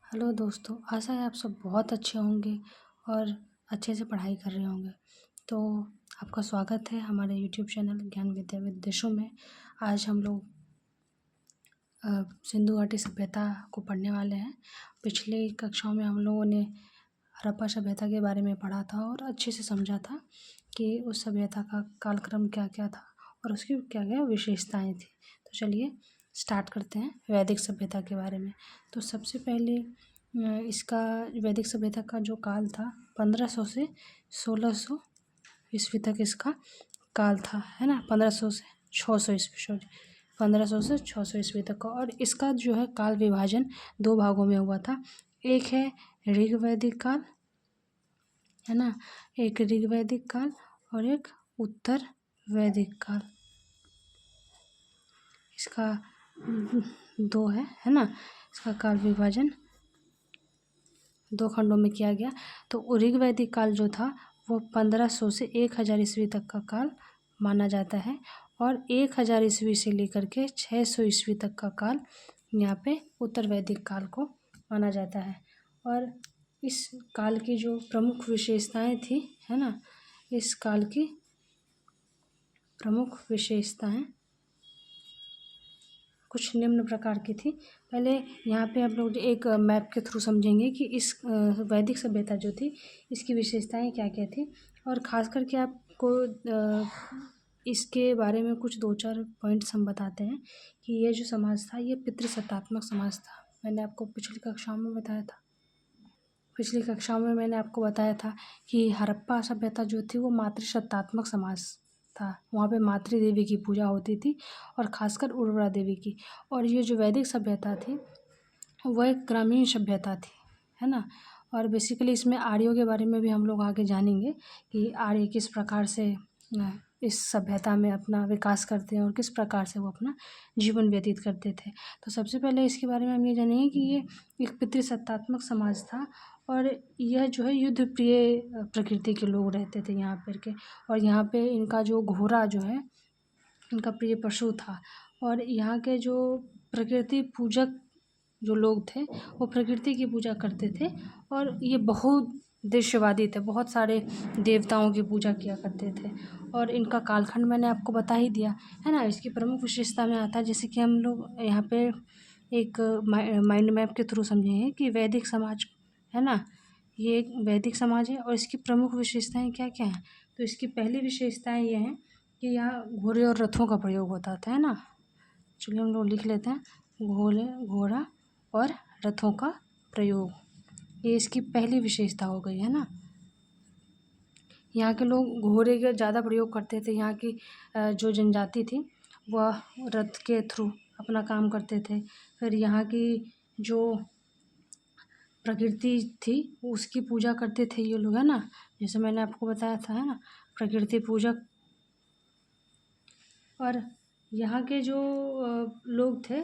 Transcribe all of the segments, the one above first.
Hello दोस्तों, आशा है आप सब बहुत अच्छे होंगे और अच्छे से पढ़ाई कर रहे होंगे। तो आपका स्वागत है हमारे यूट्यूब चैनल ज्ञान विद्या विदेशों में। आज हम लोग सिंधु घाटी सभ्यता को पढ़ने वाले हैं। पिछले कक्षाओं में हम लोगों ने हड़प्पा सभ्यता के बारे में पढ़ा था और अच्छे से समझा था कि उस सभ्यता का कालक्रम क्या क्या था और उसकी क्या क्या विशेषताएँ थी। तो चलिए स्टार्ट करते हैं वैदिक सभ्यता के बारे में। तो सबसे पहले इसका वैदिक सभ्यता का जो काल था 1500 से 1600 ईस्वी तक इसका काल था, है ना। 1500 से 600 ईस्वी, सॉरी 1500 से 600 ईस्वी तक का। और इसका जो है काल विभाजन दो भागों में हुआ था। एक है ऋग वैदिक काल, है ना, एक ऋग वैदिक काल और एक उत्तर वैदिक काल। इसका दो है ना। इसका काल विभाजन दो खंडों में किया गया। तो ऋग वैदिक काल जो था वो 1500 से 1000 ईस्वी तक का काल माना जाता है और 1000 ईस्वी से लेकर के 600 ईस्वी तक का काल यहाँ पे उत्तर वैदिक काल को माना जाता है। और इस काल की जो प्रमुख विशेषताएं थी, है ना, इस काल की प्रमुख विशेषताएं कुछ निम्न प्रकार की थी। पहले यहाँ पे आप लोग एक मैप के थ्रू समझेंगे कि इस वैदिक सभ्यता जो थी इसकी विशेषताएं क्या क्या थी। और ख़ास करके आपको इसके बारे में कुछ दो चार पॉइंट्स हम बताते हैं कि ये जो समाज था ये पितृसत्तात्मक समाज था। मैंने आपको पिछली कक्षाओं में बताया था कि हड़प्पा सभ्यता जो थी वो मातृसत्तात्मक समाज था। वहाँ पे मातृ देवी की पूजा होती थी और ख़ासकर उर्वरा देवी की। और ये जो वैदिक सभ्यता थी वह एक ग्रामीण सभ्यता थी, है ना। और बेसिकली इसमें आर्यों के बारे में भी हम लोग आगे जानेंगे कि आर्य किस प्रकार से इस सभ्यता में अपना विकास करते हैं और किस प्रकार से वो अपना जीवन व्यतीत करते थे। तो सबसे पहले इसके बारे में हम ये जानेंगे कि ये एक पितृसत्तात्मक समाज था और यह जो है युद्ध प्रिय प्रकृति के लोग रहते थे यहाँ पर के। और यहाँ पे इनका जो घोड़ा जो है इनका प्रिय पशु था। और यहाँ के जो प्रकृति पूजक जो लोग थे वो प्रकृति की पूजा करते थे और ये बहुत दृश्यवादी थे, बहुत सारे देवताओं की पूजा किया करते थे। और इनका कालखंड मैंने आपको बता ही दिया, है ना। इसकी प्रमुख विशेषता में आता है जैसे कि हम लोग यहाँ पे एक माइंड मैप के थ्रू समझेंगे कि वैदिक समाज, है ना, ये एक वैदिक समाज है और इसकी प्रमुख विशेषताएं क्या क्या हैं। तो इसकी पहली विशेषताएं ये हैं कि यहाँ घोड़े और रथों का प्रयोग होता था, है ना। चलिए हम लोग लिख लेते हैं घोड़ा और रथों का प्रयोग, ये इसकी पहली विशेषता हो गई, है ना। यहाँ के लोग घोड़े का ज़्यादा प्रयोग करते थे। यहाँ की जो जनजाति थी वह रथ के थ्रू अपना काम करते थे। फिर यहाँ की जो प्रकृति थी उसकी पूजा करते थे ये लोग, है ना, जैसे मैंने आपको बताया था, है ना, प्रकृति पूजक। और यहाँ के जो लोग थे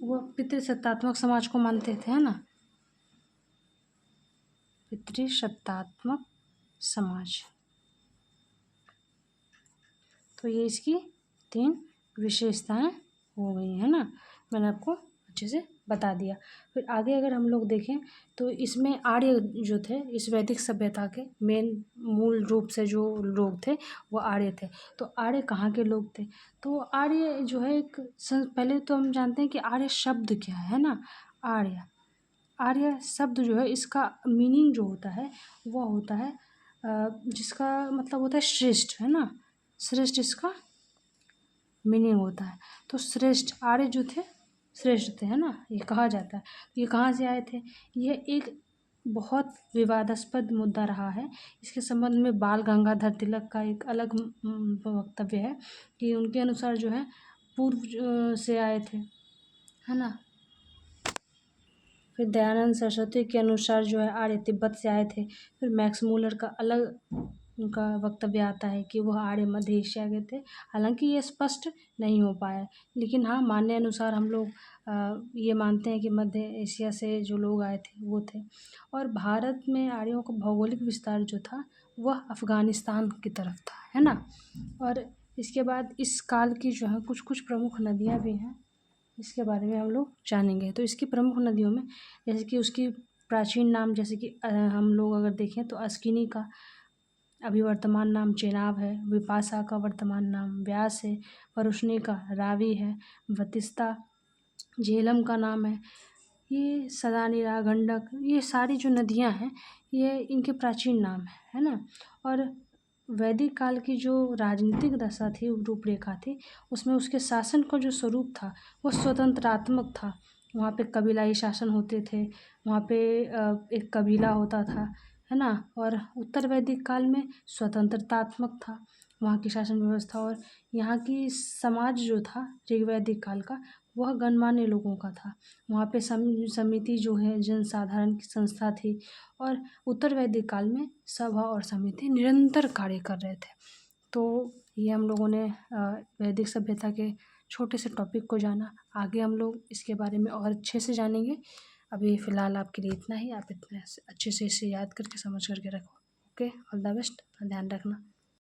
वो पितृसत्तात्मक समाज को मानते थे, है ना, पितृसत्तात्मक समाज। तो ये इसकी 3 विशेषताएं हो गई, है ना, मैंने आपको अच्छे से बता दिया। फिर आगे अगर हम लोग देखें तो इसमें आर्य जो थे इस वैदिक सभ्यता के मेन मूल रूप से जो लोग थे वो आर्य थे। तो आर्य कहाँ के लोग थे। तो आर्य जो है एक पहले तो हम जानते हैं कि आर्य शब्द क्या है ना। आर्य शब्द जो है इसका मीनिंग जो होता है वह होता है जिसका मतलब होता है श्रेष्ठ, है ना, श्रेष्ठ इसका मीनिंग होता है। तो श्रेष्ठ आर्य जो थे श्रेष्ठ थे, है ना, ये कहा जाता है। ये कहाँ से आए थे। यह एक बहुत विवादास्पद मुद्दा रहा है। इसके संबंध में बाल गंगाधर तिलक का एक अलग वक्तव्य है कि उनके अनुसार जो है पूर्व से आए थे, है ना। फिर दयानंद सरस्वती के अनुसार जो है आर्य तिब्बत से आए थे। फिर मैक्स मूलर का अलग उनका वक्तव्य आता है कि वह आर्य मध्य एशिया के थे। हालांकि ये स्पष्ट नहीं हो पाया, लेकिन हाँ मान्य अनुसार हम लोग ये मानते हैं कि मध्य एशिया से जो लोग आए थे वो थे। और भारत में आर्यों का भौगोलिक विस्तार जो था वह अफ़गानिस्तान की तरफ था, है ना। और इसके बाद इस काल की जो है कुछ कुछ प्रमुख नदियाँ भी हैं। इसके बारे में हम लोग जानेंगे। तो इसकी प्रमुख नदियों में जैसे कि उसकी प्राचीन नाम, जैसे कि हम लोग अगर देखें तो अस्किनी का अभी वर्तमान नाम चेनाब है, विपाशा का वर्तमान नाम व्यास है, वरुष्णी का रावी है, वतिस्ता झेलम का नाम है। ये सदानीरा, गंडक, ये सारी जो नदियां हैं ये इनके प्राचीन नाम है ना। और वैदिक काल की जो राजनीतिक दशा थी, रूपरेखा थी, उसमें उसके शासन का जो स्वरूप था वो स्वतंत्रात्मक था। वहाँ पे कबीलाई शासन होते थे, वहाँ पे एक कबीला होता था, है ना। और उत्तर वैदिक काल में स्वतंत्रतात्मक था वहाँ की शासन व्यवस्था। और यहाँ की समाज जो था ऋग्वैदिक काल का, वह गणमान्य लोगों का था। वहाँ पे समिति जो है जनसाधारण की संस्था थी। और उत्तर वैदिक काल में सभा और समिति निरंतर कार्य कर रहे थे। तो ये हम लोगों ने वैदिक सभ्यता के छोटे से टॉपिक को जाना। आगे हम लोग इसके बारे में और अच्छे से जानेंगे। अभी फ़िलहाल आपके लिए इतना ही। आप इतने अच्छे से इसे याद करके समझ करके रखो। ओके, ऑल द बेस्ट, ध्यान रखना।